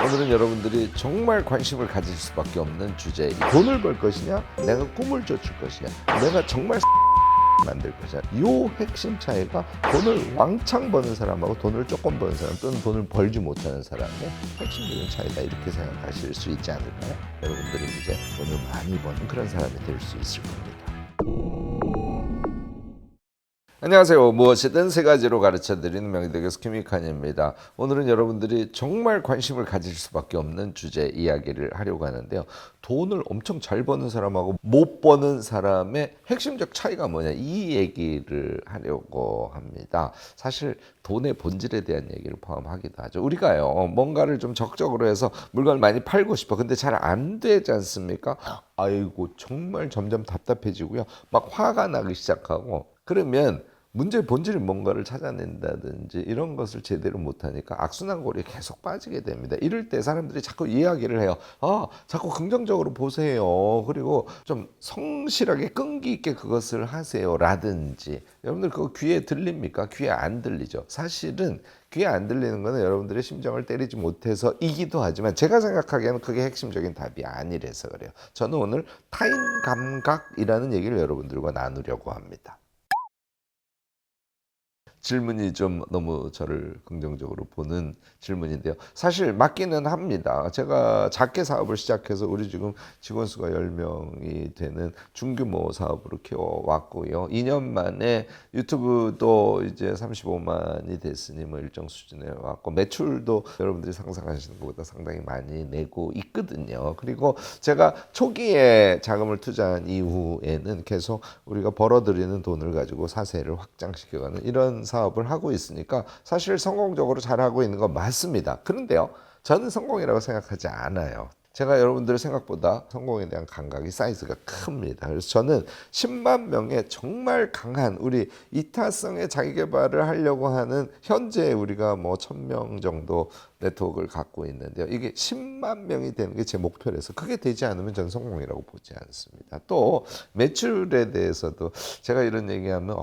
오늘은 여러분들이 정말 관심을 가질 수밖에 없는 주제, 돈을 벌 것이냐, 내가 꿈을 쫓을 것이냐, 내가 정말 만들 것이냐. 이 핵심 차이가 돈을 왕창 버는 사람하고 돈을 조금 버는 사람 또는 돈을 벌지 못하는 사람의 핵심적인 차이다, 이렇게 생각하실 수 있지 않을까요? 여러분들은 이제 돈을 많이 버는 그런 사람이 될 수 있을 겁니다. 안녕하세요. 무엇이든 세 가지로 가르쳐드리는 명의대교수 김익환입니다. 오늘은 여러분들이 정말 관심을 가질 수밖에 없는 주제 이야기를 하려고 하는데요. 돈을 엄청 잘 버는 사람하고 못 버는 사람의 핵심적 차이가 뭐냐, 이 얘기를 하려고 합니다. 사실 돈의 본질에 대한 얘기를 포함하기도 하죠. 우리가요, 뭔가를 좀 적적으로 해서 물건을 많이 팔고 싶어. 근데 잘 안 되지 않습니까? 아이고, 정말 점점 답답해지고요. 막 화가 나기 시작하고, 그러면 문제의 본질이 뭔가를 찾아낸다든지 이런 것을 제대로 못하니까 악순환고리에 계속 빠지게 됩니다. 이럴 때 사람들이 자꾸 이야기를 해요. 자꾸 긍정적으로 보세요. 그리고 좀 성실하게 끈기 있게 그것을 하세요. 라든지. 여러분들 그거 귀에 들립니까? 귀에 안 들리죠. 사실은 귀에 안 들리는 거는 여러분들의 심정을 때리지 못해서이기도 하지만, 제가 생각하기에는 그게 핵심적인 답이 아니라서 그래요. 저는 오늘 타인 감각이라는 얘기를 여러분들과 나누려고 합니다. 질문이 좀 너무 저를 긍정적으로 보는 질문인데요. 사실 맞기는 합니다. 제가 작게 사업을 시작해서 우리 지금 직원 수가 10명이 되는 중규모 사업으로 키워왔고요. 2년 만에 유튜브도 이제 35만이 됐으니 뭐 일정 수준에 왔고, 매출도 여러분들이 상상하시는 것보다 상당히 많이 내고 있거든요. 그리고 제가 초기에 자금을 투자한 이후에는 계속 우리가 벌어들이는 돈을 가지고 사세를 확장시켜가는 이런 사업을 하고 있으니까 사실 성공적으로 잘하고 있는 건 맞습니다. 그런데요, 저는 성공이라고 생각하지 않아요. 제가 여러분들의 생각보다 성공에 대한 감각이 사이즈가 큽니다. 그래서 저는 10만 명의 정말 강한, 우리 이타성의 자기개발을 하려고 하는, 현재 우리가 뭐 1000명 정도 네트워크를 갖고 있는데요. 이게 10만 명이 되는 게 제 목표라서, 그게 되지 않으면 저는 성공이라고 보지 않습니다. 또 매출에 대해서도 제가 이런 얘기하면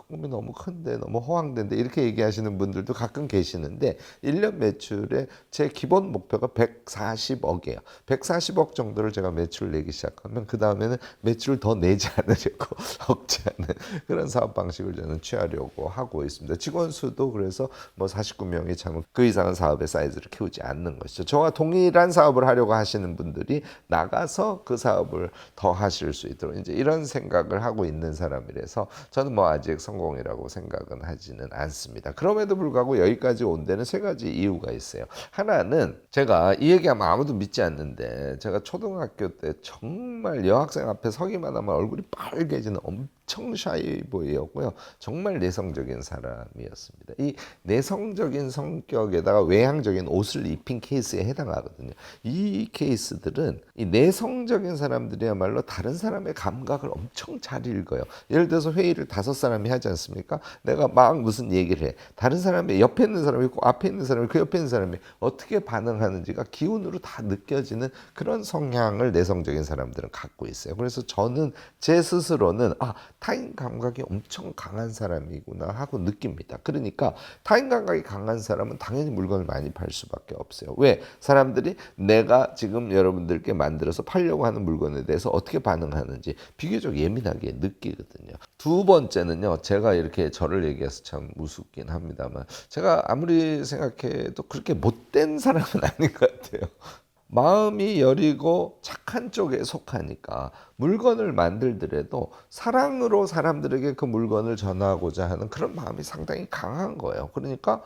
꿈이 너무 큰데, 너무 허황된데, 이렇게 얘기하시는 분들도 가끔 계시는데, 1년 매출의 제 기본 목표가 140억이에요. 140억 정도를 제가 매출을 내기 시작하면 그 다음에는 매출을 더 내지 않으려고 억제하는 그런 사업 방식을 저는 취하려고 하고 있습니다. 직원 수도 그래서 뭐 49명이 참 그 이상은 사업의 사이즈를 키우지 않는 것이죠. 저와 동일한 사업을 하려고 하시는 분들이 나가서 그 사업을 더 하실 수 있도록 이제 이런 생각을 하고 있는 사람이라서 저는 뭐 아직 성공이라고 생각은 하지는 않습니다. 그럼에도 불구하고 여기까지 온 데는 세 가지 이유가 있어요. 하나는, 제가 이 얘기하면 아무도 믿지 않는데, 제가 초등학교 때 정말 여학생 앞에 서기만 하면 얼굴이 빨개지는 엄청 샤이보이였고요. 정말 내성적인 사람이었습니다. 이 내성적인 성격에다가 외향적인 옷을 입힌 케이스에 해당하거든요. 이 케이스들은, 이 내성적인 사람들이야말로 다른 사람의 감각을 엄청 잘 읽어요. 예를 들어서 회의를 5사람이 하지 않습니까? 내가 막 무슨 얘기를 해. 다른 사람의 옆에 있는 사람이 있고 앞에 있는 사람이, 그 옆에 있는 사람이 어떻게 반응하는지가 기운으로 다 느껴지는 그런 성향을 내성적인 사람들은 갖고 있어요. 그래서 저는 제 스스로는 타인 감각이 엄청 강한 사람이구나 하고 느낍니다. 그러니까 타인 감각이 강한 사람은 당연히 물건을 많이 팔 수밖에 없어요. 왜? 사람들이 내가 지금 여러분들께 만들어서 팔려고 하는 물건에 대해서 어떻게 반응하는지 비교적 예민하게 느끼거든요. 두 번째는요, 제가 이렇게 저를 얘기해서 참 우습긴 합니다만, 제가 아무리 생각해도 그렇게 못된 사람은 아닌 것 같아요. 마음이 여리고 착한 쪽에 속하니까 물건을 만들더라도 사랑으로 사람들에게 그 물건을 전하고자 하는 그런 마음이 상당히 강한 거예요. 그러니까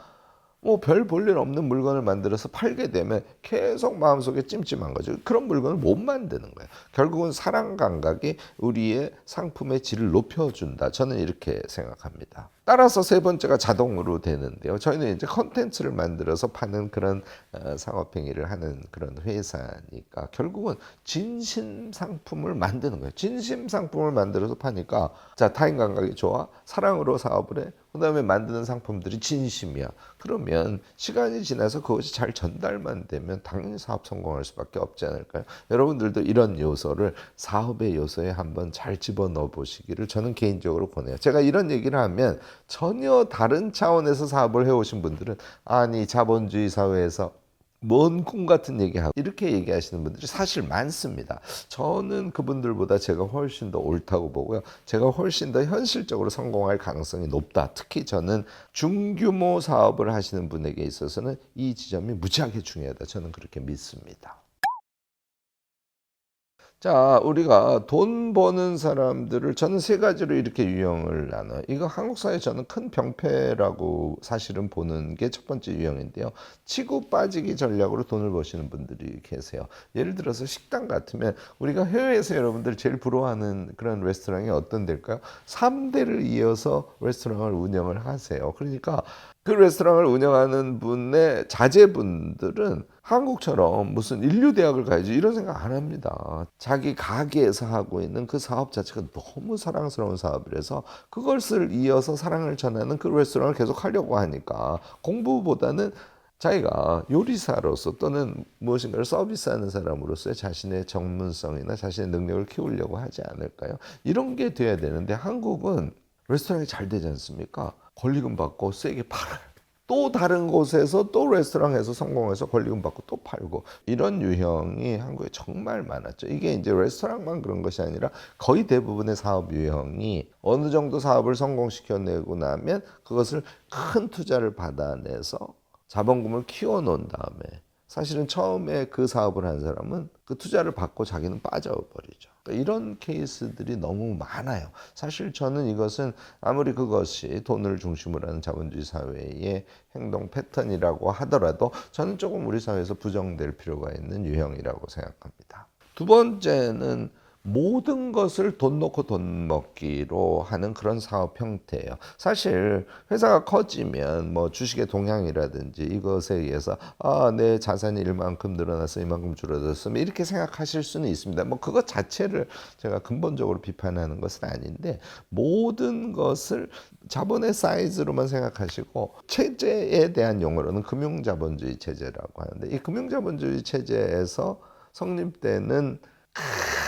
뭐 별 볼 일 없는 물건을 만들어서 팔게 되면 계속 마음속에 찜찜한 거죠. 그런 물건을 못 만드는 거예요. 결국은 사랑 감각이 우리의 상품의 질을 높여준다. 저는 이렇게 생각합니다. 따라서 세 번째가 자동으로 되는데요. 저희는 이제 컨텐츠를 만들어서 파는 그런 상업행위를 하는 그런 회사니까 결국은 진심 상품을 만드는 거예요. 진심 상품을 만들어서 파니까, 자, 타인 감각이 좋아. 사랑으로 사업을 해. 그 다음에 만드는 상품들이 진심이야. 그러면 시간이 지나서 그것이 잘 전달만 되면 당연히 사업 성공할 수밖에 없지 않을까요? 여러분들도 이런 요소를 사업의 요소에 한번 잘 집어넣어 보시기를 저는 개인적으로 권해요. 제가 이런 얘기를 하면 전혀 다른 차원에서 사업을 해오신 분들은, 아니 자본주의 사회에서 먼 꿈 같은 얘기하고 이렇게 얘기하시는 분들이 사실 많습니다. 저는 그분들보다 제가 훨씬 더 옳다고 보고요. 제가 훨씬 더 현실적으로 성공할 가능성이 높다. 특히 저는 중규모 사업을 하시는 분에게 있어서는 이 지점이 무지하게 중요하다. 저는 그렇게 믿습니다. 자, 우리가 돈 버는 사람들을 저는 세 가지로 이렇게 유형을 나눠요. 이거 한국 사회 저는 큰 병폐라고 사실은 보는 게 첫 번째 유형인데요. 치고 빠지기 전략으로 돈을 버시는 분들이 계세요. 예를 들어서 식당 같으면 우리가 해외에서 여러분들 제일 부러워하는 그런 레스토랑이 어떤 데일까요? 3대를 이어서 레스토랑을 운영을 하세요. 그러니까 그 레스토랑을 운영하는 분의 자제분들은 한국처럼 무슨 인류대학을 가야지 이런 생각 안 합니다. 자기 가게에서 하고 있는 그 사업 자체가 너무 사랑스러운 사업이라서 그것을 이어서 사랑을 전하는 그 레스토랑을 계속 하려고 하니까 공부보다는 자기가 요리사로서 또는 무엇인가를 서비스하는 사람으로서의 자신의 전문성이나 자신의 능력을 키우려고 하지 않을까요? 이런 게 돼야 되는데 한국은 레스토랑이 잘 되지 않습니까? 권리금 받고 세게 팔아요. 또 다른 곳에서 또 레스토랑에서 성공해서 권리금 받고 또 팔고 이런 유형이 한국에 정말 많았죠. 이게 이제 레스토랑만 그런 것이 아니라 거의 대부분의 사업 유형이 어느 정도 사업을 성공시켜내고 나면 그것을 큰 투자를 받아내서 자본금을 키워놓은 다음에 사실은 처음에 그 사업을 한 사람은 그 투자를 받고 자기는 빠져버리죠. 그러니까 이런 케이스들이 너무 많아요. 사실 저는 이것은 아무리 그것이 돈을 중심으로 하는 자본주의 사회의 행동 패턴이라고 하더라도 저는 조금 우리 사회에서 부정될 필요가 있는 유형이라고 생각합니다. 두 번째는 모든 것을 돈 놓고 돈 먹기로 하는 그런 사업 형태예요. 사실 회사가 커지면 뭐 주식의 동향이라든지 이것에 의해서 내 자산이 이만큼 늘어나서 이만큼 줄어들었으면 이렇게 생각하실 수는 있습니다. 뭐 그것 자체를 제가 근본적으로 비판하는 것은 아닌데 모든 것을 자본의 사이즈로만 생각하시고 체제에 대한 용어로는 금융자본주의 체제라고 하는데 이 금융자본주의 체제에서 성립되는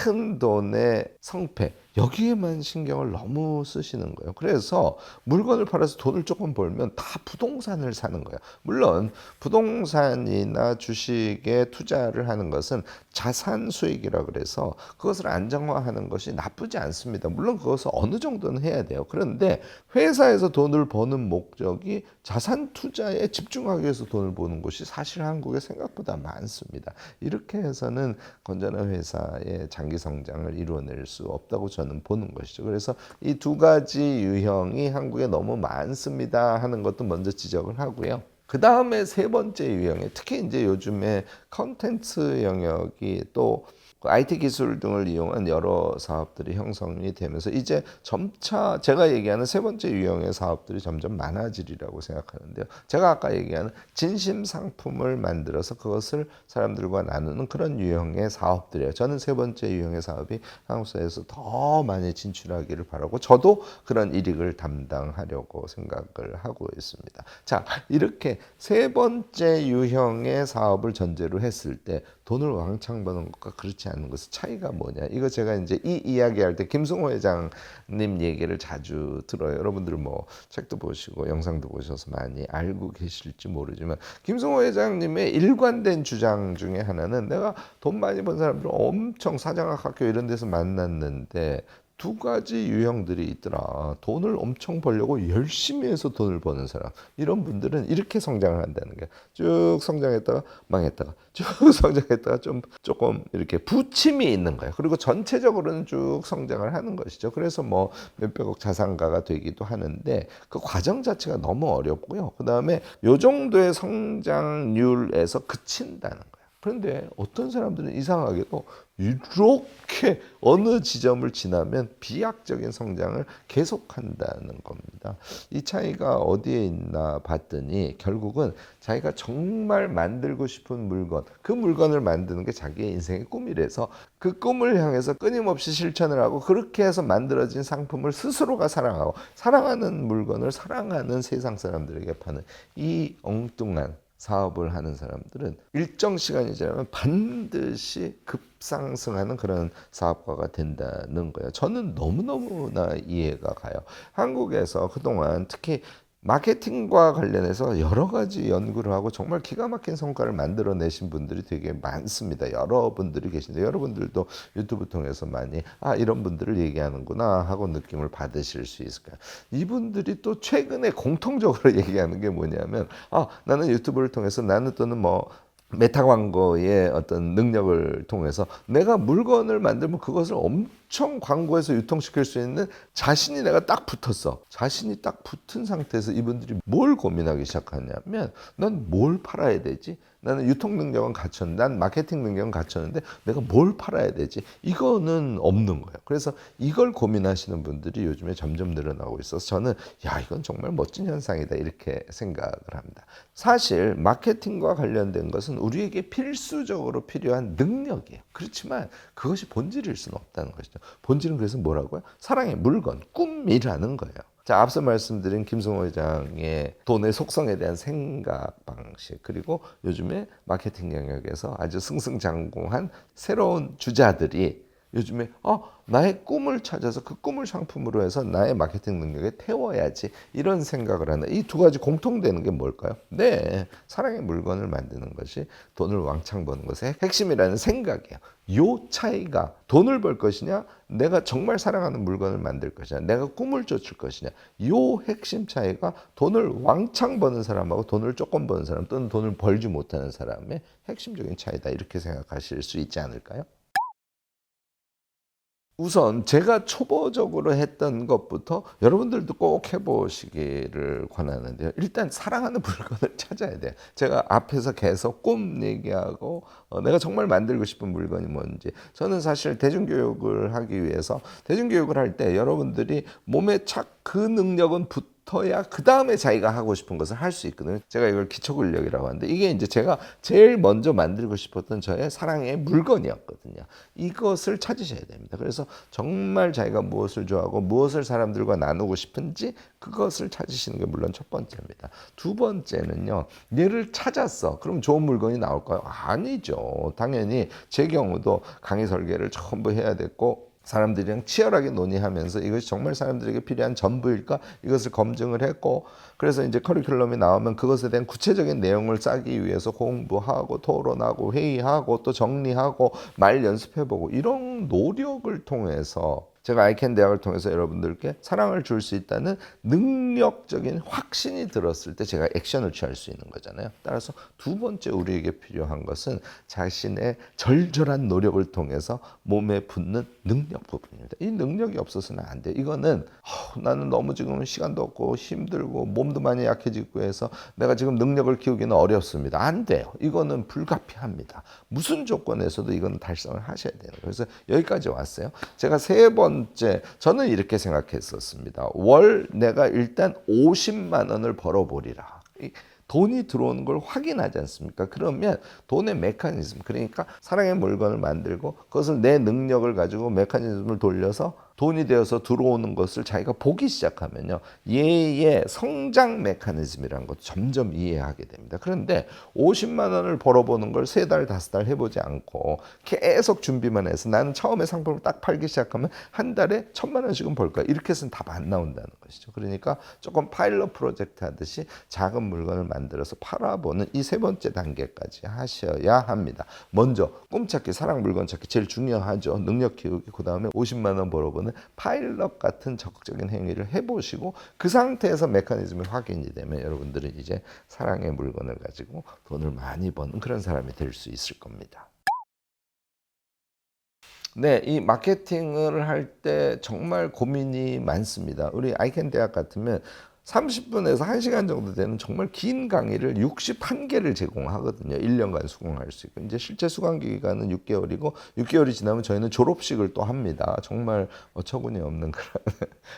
큰 돈의 성패 여기에만 신경을 너무 쓰시는 거예요. 그래서 물건을 팔아서 돈을 조금 벌면 다 부동산을 사는 거예요. 물론 부동산이나 주식에 투자를 하는 것은 자산 수익이라 그래서 그것을 안정화하는 것이 나쁘지 않습니다. 물론 그것을 어느 정도는 해야 돼요. 그런데 회사에서 돈을 버는 목적이 자산 투자에 집중하기 위해서 돈을 버는 곳이 사실 한국에 생각보다 많습니다. 이렇게 해서는 건전한 회사의 장기 성장을 이루어낼 수 없다고 저는 보는 것이죠. 그래서 이 두 가지 유형이 한국에 너무 많습니다 하는 것도 먼저 지적을 하고요. 그 다음에 세 번째 유형이 특히 이제 요즘에 컨텐츠 영역이 또 IT 기술 등을 이용한 여러 사업들이 형성이 되면서 이제 점차 제가 얘기하는 세 번째 유형의 사업들이 점점 많아지리라고 생각하는데요. 제가 아까 얘기하는 진심 상품을 만들어서 그것을 사람들과 나누는 그런 유형의 사업들이에요. 저는 세 번째 유형의 사업이 한국 사회에서 더 많이 진출하기를 바라고 저도 그런 일익을 담당하려고 생각을 하고 있습니다. 자, 이렇게 세 번째 유형의 사업을 전제로 했을 때 돈을 왕창 버는 것과 그렇지 않은 것의 차이가 뭐냐? 이거 제가 이제 이 이야기할 때 김승호 회장님 얘기를 자주 들어요. 여러분들 뭐 책도 보시고 영상도 보셔서 많이 알고 계실지 모르지만 김승호 회장님의 일관된 주장 중에 하나는 내가 돈 많이 번 사람들 엄청 사장학 학교 이런 데서 만났는데 두 가지 유형들이 있더라. 돈을 엄청 벌려고 열심히 해서 돈을 버는 사람. 이런 분들은 이렇게 성장을 한다는 거야. 쭉 성장했다가 망했다가 쭉 성장했다가 조금 이렇게 부침이 있는 거예요. 그리고 전체적으로는 쭉 성장을 하는 것이죠. 그래서 뭐 몇백억 자산가가 되기도 하는데 그 과정 자체가 너무 어렵고요. 그다음에 요 정도의 성장률에서 그친다는 거예요. 그런데 어떤 사람들은 이상하게도 이렇게 어느 지점을 지나면 비약적인 성장을 계속한다는 겁니다. 이 차이가 어디에 있나 봤더니 결국은 자기가 정말 만들고 싶은 물건, 그 물건을 만드는 게 자기의 인생의 꿈이라서 그 꿈을 향해서 끊임없이 실천을 하고 그렇게 해서 만들어진 상품을 스스로가 사랑하고 사랑하는 물건을 사랑하는 세상 사람들에게 파는 이 엉뚱한 사업을 하는 사람들은 일정 시간이 지나면 반드시 급상승하는 그런 사업가가 된다는 거예요. 저는 너무너무나 이해가 가요. 한국에서 그동안 특히 마케팅과 관련해서 여러 가지 연구를 하고 정말 기가 막힌 성과를 만들어내신 분들이 되게 많습니다. 여러분들이 계신데 여러분들도 유튜브 통해서 많이 이런 분들을 얘기하는구나 하고 느낌을 받으실 수 있을 거예요. 이분들이 또 최근에 공통적으로 얘기하는 게 뭐냐면 나는 유튜브를 통해서 나는 또는 뭐 메타 광고의 어떤 능력을 통해서 내가 물건을 만들면 그것을 엄청 광고해서 유통시킬 수 있는 자신이 내가 딱 붙었어. 자신이 딱 붙은 상태에서 이분들이 뭘 고민하기 시작하냐면 난 뭘 팔아야 되지? 나는 유통 능력은 갖췄는데 난 마케팅 능력은 갖췄는데 내가 뭘 팔아야 되지? 이거는 없는 거예요. 그래서 이걸 고민하시는 분들이 요즘에 점점 늘어나고 있어서 저는 이건 정말 멋진 현상이다 이렇게 생각을 합니다. 사실 마케팅과 관련된 것은 우리에게 필수적으로 필요한 능력이에요. 그렇지만 그것이 본질일 수는 없다는 것이죠. 본질은 그래서 뭐라고요? 사랑의 물건, 꿈이라는 거예요. 자, 앞서 말씀드린 김성호 회장의 돈의 속성에 대한 생각 방식, 그리고 요즘에 마케팅 영역에서 아주 승승장구한 새로운 주자들이 요즘에 나의 꿈을 찾아서 그 꿈을 상품으로 해서 나의 마케팅 능력에 태워야지 이런 생각을 하는 이 두 가지 공통되는 게 뭘까요? 네, 사랑의 물건을 만드는 것이 돈을 왕창 버는 것의 핵심이라는 생각이에요. 요 차이가 돈을 벌 것이냐, 내가 정말 사랑하는 물건을 만들 것이냐, 내가 꿈을 쫓을 것이냐, 요 핵심 차이가 돈을 왕창 버는 사람하고 돈을 조금 버는 사람 또는 돈을 벌지 못하는 사람의 핵심적인 차이다 이렇게 생각하실 수 있지 않을까요? 우선 제가 초보적으로 했던 것부터 여러분들도 꼭 해보시기를 권하는데요. 일단 사랑하는 물건을 찾아야 돼요. 제가 앞에서 계속 꿈 얘기하고 내가 정말 만들고 싶은 물건이 뭔지. 저는 사실 대중교육을 하기 위해서 대중교육을 할 때 여러분들이 몸에 착 그 능력은 붙어야 그 다음에 자기가 하고 싶은 것을 할 수 있거든요. 제가 이걸 기초근력이라고 하는데 이게 이제 제가 제일 먼저 만들고 싶었던 저의 사랑의 물건이었거든요. 이것을 찾으셔야 됩니다. 그래서 정말 자기가 무엇을 좋아하고 무엇을 사람들과 나누고 싶은지 그것을 찾으시는 게 물론 첫 번째입니다. 두 번째는요. 얘를 찾았어. 그럼 좋은 물건이 나올까요? 아니죠. 당연히 제 경우도 강의 설계를 전부 해야 됐고 사람들이랑 치열하게 논의하면서 이것이 정말 사람들에게 필요한 전부일까? 이것을 검증을 했고 그래서 이제 커리큘럼이 나오면 그것에 대한 구체적인 내용을 짜기 위해서 공부하고 토론하고 회의하고 또 정리하고 말 연습해보고 이런 노력을 통해서 제가 아이캔 대학을 통해서 여러분들께 사랑을 줄 수 있다는 능력적인 확신이 들었을 때 제가 액션을 취할 수 있는 거잖아요. 따라서 두 번째 우리에게 필요한 것은 자신의 절절한 노력을 통해서 몸에 붙는 능력 부분입니다. 이 능력이 없어서는 안 돼요. 이거는 나는 너무 지금 시간도 없고 힘들고 몸도 많이 약해지고 해서 내가 지금 능력을 키우기는 어렵습니다. 안 돼요. 이거는 불가피합니다. 무슨 조건에서도 이건 달성을 하셔야 돼요. 그래서 여기까지 왔어요. 제가 세 번째, 저는 이렇게 생각했었습니다. 월 내가 일단 50만 원을 벌어보리라. 돈이 들어오는 걸 확인하지 않습니까? 그러면 돈의 메커니즘, 그러니까 사랑의 물건을 만들고 그것을 내 능력을 가지고 메커니즘을 돌려서 돈이 되어서 들어오는 것을 자기가 보기 시작하면요. 얘의 성장 메커니즘이라는 것도 점점 이해하게 됩니다. 그런데 50만 원을 벌어보는 걸 3달, 5달 해보지 않고 계속 준비만 해서 나는 처음에 상품을 딱 팔기 시작하면 한 달에 1,000만 원씩은 벌 거야. 이렇게 해서는 답 안 나온다는 것이죠. 그러니까 조금 파일럿 프로젝트 하듯이 작은 물건을 만들어서 팔아보는 이 세 번째 단계까지 하셔야 합니다. 먼저 꿈찾기, 사랑 물건 찾기 제일 중요하죠. 능력 키우기, 그 다음에 50만 원 벌어보는 파일럿 같은 적극적인 행위를 해보시고 그 상태에서 메커니즘이 확인이 되면 여러분들은 이제 사랑의 물건을 가지고 돈을 많이 버는 그런 사람이 될 수 있을 겁니다. 네, 이 마케팅을 할 때 정말 고민이 많습니다. 우리 아이캔 대학 같으면 30분에서 1시간 정도 되는 정말 긴 강의를 61개를 제공하거든요. 1년간 수강할 수 있고. 이제 실제 수강 기간은 6개월이고 6개월이 지나면 저희는 졸업식을 또 합니다. 정말 어처구니 없는 그런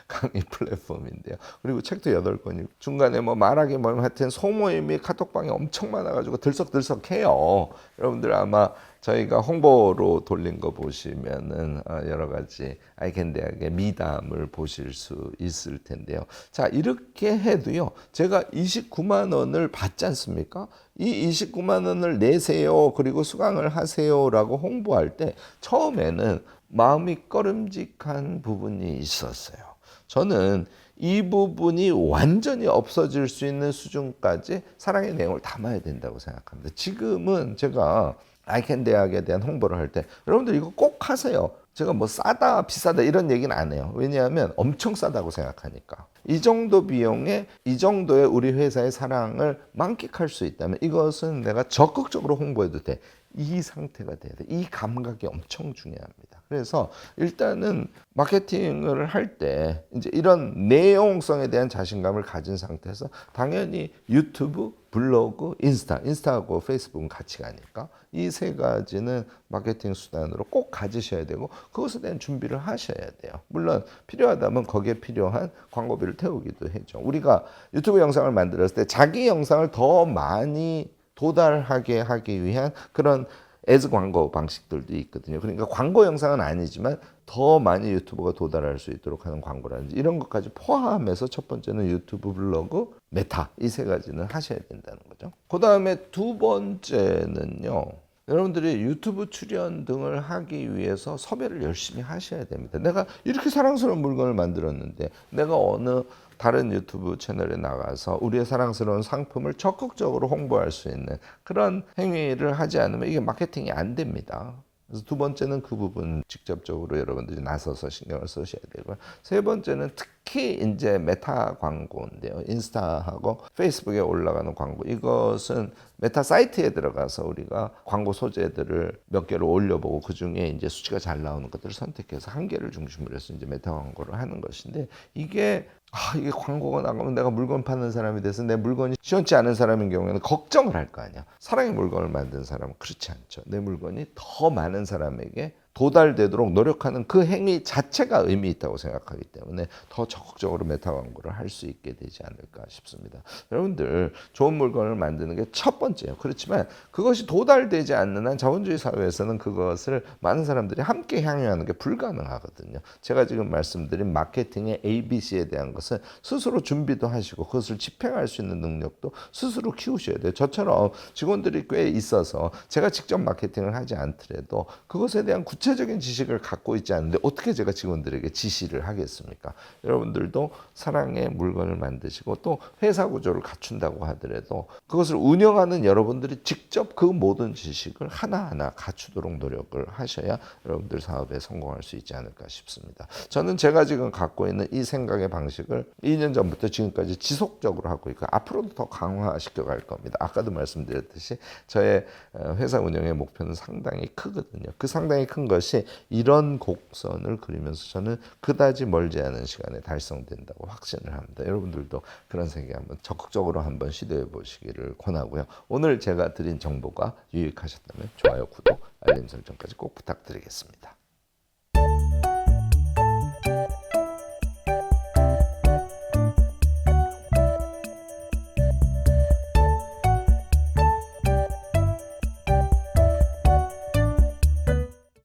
강의 플랫폼인데요. 그리고 책도 8권이고 중간에 뭐 말하기 뭐 하여튼 소모임이 카톡방에 엄청 많아가지고 들썩들썩해요. 여러분들 아마 저희가 홍보로 돌린 거 보시면은 여러 가지 아이캔 대학의 미담을 보실 수 있을 텐데요. 자, 이렇게 해도요. 제가 29만 원을 받지 않습니까? 이 29만 원을 내세요. 그리고 수강을 하세요라고 홍보할 때 처음에는 마음이 꺼림직한 부분이 있었어요. 저는 이 부분이 완전히 없어질 수 있는 수준까지 사랑의 내용을 담아야 된다고 생각합니다. 지금은 제가 아이캔 대학에 대한 홍보를 할 때 여러분들 이거 꼭 하세요. 제가 뭐 싸다 비싸다 이런 얘기는 안 해요. 왜냐하면 엄청 싸다고 생각하니까. 이 정도 비용에 이 정도의 우리 회사의 사랑을 만끽할 수 있다면 이것은 내가 적극적으로 홍보해도 돼. 이 상태가 돼야 돼. 이 감각이 엄청 중요합니다. 그래서 일단은 마케팅을 할 때 이제 이런 내용성에 대한 자신감을 가진 상태에서 당연히 유튜브, 블로그, 인스타하고 페이스북은 같이 가니까 이 세 가지는 마케팅 수단으로 꼭 가지셔야 되고 그것에 대한 준비를 하셔야 돼요. 물론 필요하다면 거기에 필요한 광고비를 태우기도 해죠. 우리가 유튜브 영상을 만들었을 때 자기 영상을 더 많이 도달하게 하기 위한 그런 애즈 광고 방식들도 있거든요. 그러니까 광고 영상은 아니지만 더 많이 유튜버가 도달할 수 있도록 하는 광고라든지 이런 것까지 포함해서 첫 번째는 유튜브, 블로그, 메타 이 세 가지는 하셔야 된다는 거죠. 그 다음에 두 번째는요. 여러분들이 유튜브 출연 등을 하기 위해서 섭외를 열심히 하셔야 됩니다. 내가 이렇게 사랑스러운 물건을 만들었는데 내가 어느 다른 유튜브 채널에 나가서 우리의 사랑스러운 상품을 적극적으로 홍보할 수 있는 그런 행위를 하지 않으면 이게 마케팅이 안 됩니다. 그래서 두 번째는 그 부분 직접적으로 여러분들이 나서서 신경을 쓰셔야 되고요. 세 번째는 특히 이제 메타 광고인데요. 인스타하고 페이스북에 올라가는 광고. 이것은 메타 사이트에 들어가서 우리가 광고 소재들을 몇 개를 올려보고 그 중에 이제 수치가 잘 나오는 것들을 선택해서 한 개를 중심으로 해서 이제 메타 광고를 하는 것인데 이게 광고가 나가면 내가 물건 파는 사람이 돼서 내 물건이 시원치 않은 사람인 경우에는 걱정을 할 거 아니야. 사랑의 물건을 만든 사람은 그렇지 않죠. 내 물건이 더 많은 사람에게 도달되도록 노력하는 그 행위 자체가 의미 있다고 생각하기 때문에 더 적극적으로 메타 광고를 할 수 있게 되지 않을까 싶습니다. 여러분들 좋은 물건을 만드는 게 첫 번째예요. 그렇지만 그것이 도달되지 않는 한 자본주의 사회에서는 그것을 많은 사람들이 함께 향유하는 게 불가능하거든요. 제가 지금 말씀드린 마케팅의 ABC에 대한 것은 스스로 준비도 하시고 그것을 집행할 수 있는 능력도 스스로 키우셔야 돼요. 저처럼 직원들이 꽤 있어서 제가 직접 마케팅을 하지 않더라도 그것에 대한 구체적인 지식을 갖고 있지 않은데 어떻게 제가 직원들에게 지시를 하겠습니까? 여러분들도 사랑의 물건을 만드시고 또 회사 구조를 갖춘다고 하더라도 그것을 운영하는 여러분들이 직접 그 모든 지식을 하나하나 갖추도록 노력을 하셔야 여러분들 사업에 성공할 수 있지 않을까 싶습니다. 저는 제가 지금 갖고 있는 이 생각의 방식을 2년 전부터 지금까지 지속적으로 하고 있고 앞으로도 더 강화시켜 갈 겁니다. 아까도 말씀드렸듯이 저의 회사 운영의 목표는 상당히 크거든요. 그 상당히 큰 것이 이런 곡선을 그리면서 저는 그다지 멀지 않은 시간에 달성된다고 확신을 합니다. 여러분들도 그런 생각 한번 적극적으로 한번 시도해 보시기를 권하고요. 오늘 제가 드린 정보가 유익하셨다면 좋아요, 구독, 알림 설정까지 꼭 부탁드리겠습니다.